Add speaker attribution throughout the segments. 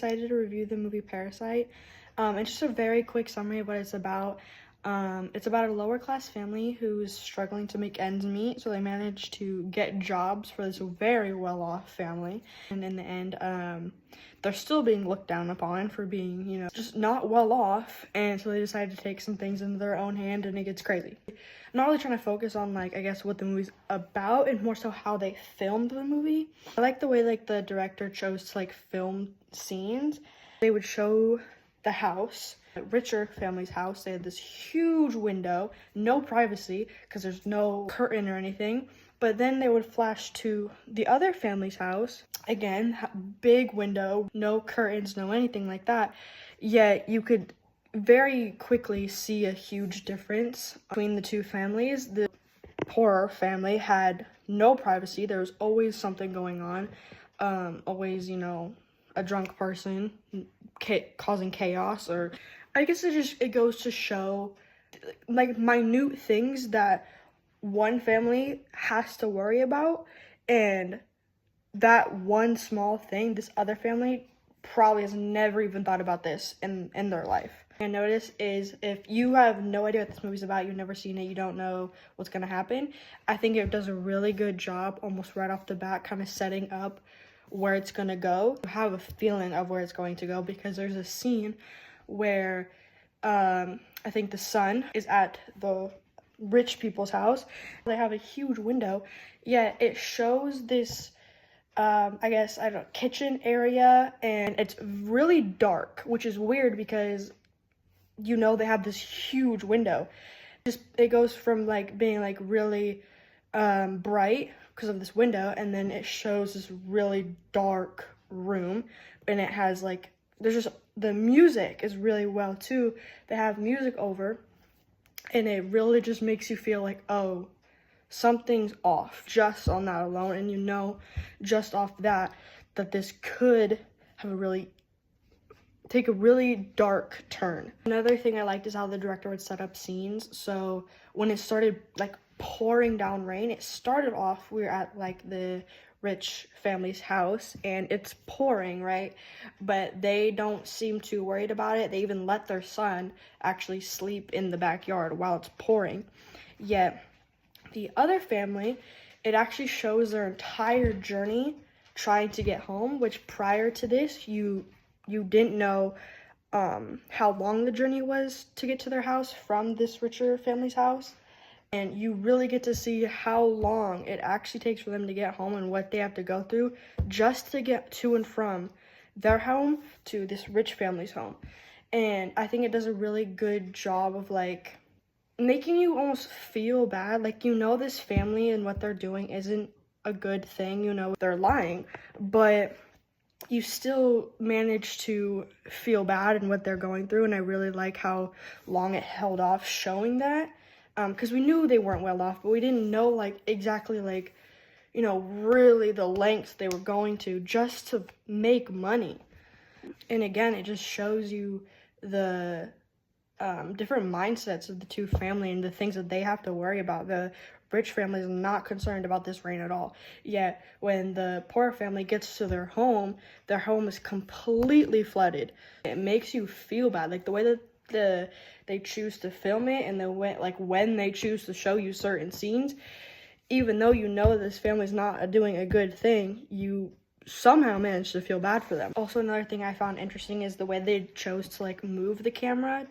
Speaker 1: Decided to review the movie Parasite. And just a very quick summary of what it's about. It's about a lower class family who's struggling to make ends meet, so they manage to get jobs for this very well-off family. And in the end, they're still being looked down upon for being, just not well off. And so they decide to take some things into their own hand, and it gets crazy. I'm not really trying to focus on, I guess what the movie's about, and more so how they filmed the movie. I like the way, the director chose to, film scenes. They would show the house, a richer family's house. They had this huge window, no privacy, because there's no curtain or anything. But then they would flash to the other family's house. Again, big window, no curtains, no anything like that. Yet you could very quickly see a huge difference between the two families. The poorer family had no privacy. There was always something going on. Always, a drunk person causing chaos, or I guess it goes to show minute things that one family has to worry about, and that one small thing this other family probably has never even thought about this in their life. I notice is if you have no idea what this movie's about, you've never seen it, you don't know what's gonna happen, I think it does a really good job almost right off the bat kind of setting up where it's gonna go. You have a feeling of where it's going to go, because there's a scene where I think the son is at the rich people's house. They have a huge window, yet it shows this kitchen area, and it's really dark, which is weird because they have this huge window. It goes from being really bright because of this window, and then it shows this really dark room, and it has the music is really well too. They have music over, and it really just makes you feel oh, something's off just on that alone. And just off that this could have take a really dark turn. Another thing I liked is how the director would set up scenes. So when it started pouring down rain, it started off, we were at the rich family's house, and it's pouring, right? But they don't seem too worried about it. They even let their son actually sleep in the backyard while it's pouring. Yet the other family, it actually shows their entire journey trying to get home, which prior to this, you didn't know how long the journey was to get to their house from this richer family's house. And you really get to see how long it actually takes for them to get home and what they have to go through just to get to and from their home to this rich family's home. And I think it does a really good job of making you almost feel bad. This family and what they're doing isn't a good thing, they're lying, but you still manage to feel bad in what they're going through. And I really like how long it held off showing that. Because we knew they weren't well off, but we didn't know exactly really the lengths they were going to just to make money. And again, it just shows you the different mindsets of the two family and the things that they have to worry about. The rich family is not concerned about this rain at all. Yet when the poor family gets to their home is completely flooded. It makes you feel bad, the way that they choose to film it, and when they choose to show you certain scenes, even though this family's not doing a good thing, you somehow manage to feel bad for them. Also, another thing I found interesting is the way they chose to move the camera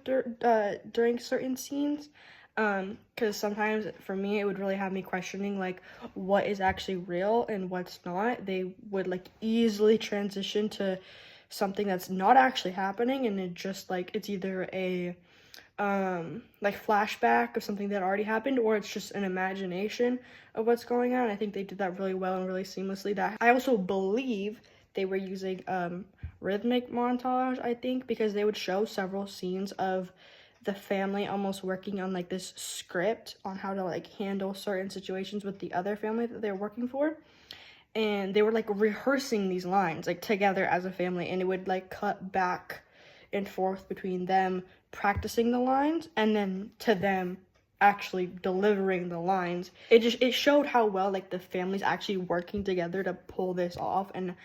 Speaker 1: during certain scenes, because sometimes for me it would really have me questioning what is actually real and what's not. They would easily transition to something that's not actually happening, and it just it's either a flashback of something that already happened, or it's just an imagination of what's going on. I think they did that really well and really seamlessly. That I also believe they were using rhythmic montage, I think, because they would show several scenes of the family almost working on this script on how to handle certain situations with the other family that they're working for. And they were rehearsing these lines together as a family, and it would cut back and forth between them practicing the lines and then to them actually delivering the lines. It showed how well the family's actually working together to pull this off, and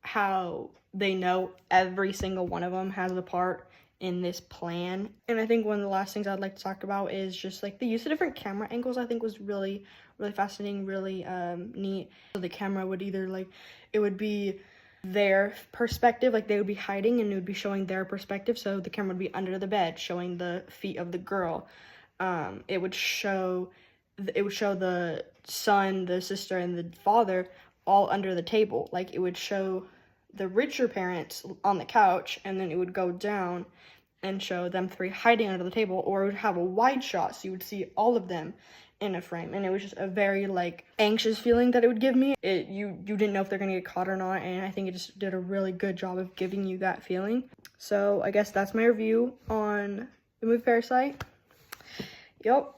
Speaker 1: how they know every single one of them has a part in this plan. And I think one of the last things I'd like to talk about is just like the use of different camera angles. I think was really fascinating, really neat. So the camera would either like, it would be their perspective, like they would be hiding and it would be showing their perspective. So the camera would be under the bed showing the feet of the girl. It would show the son, the sister, and the father all under the table. Like it would show the richer parents on the couch, and then it would go down and show them three hiding under the table, or it would have a wide shot so you would see all of them in a frame. And it was just a very like anxious feeling that it would give me. You didn't know if they're gonna get caught or not, and I think it just did a really good job of giving you that feeling. So I guess that's my review on the movie Parasite. Yep.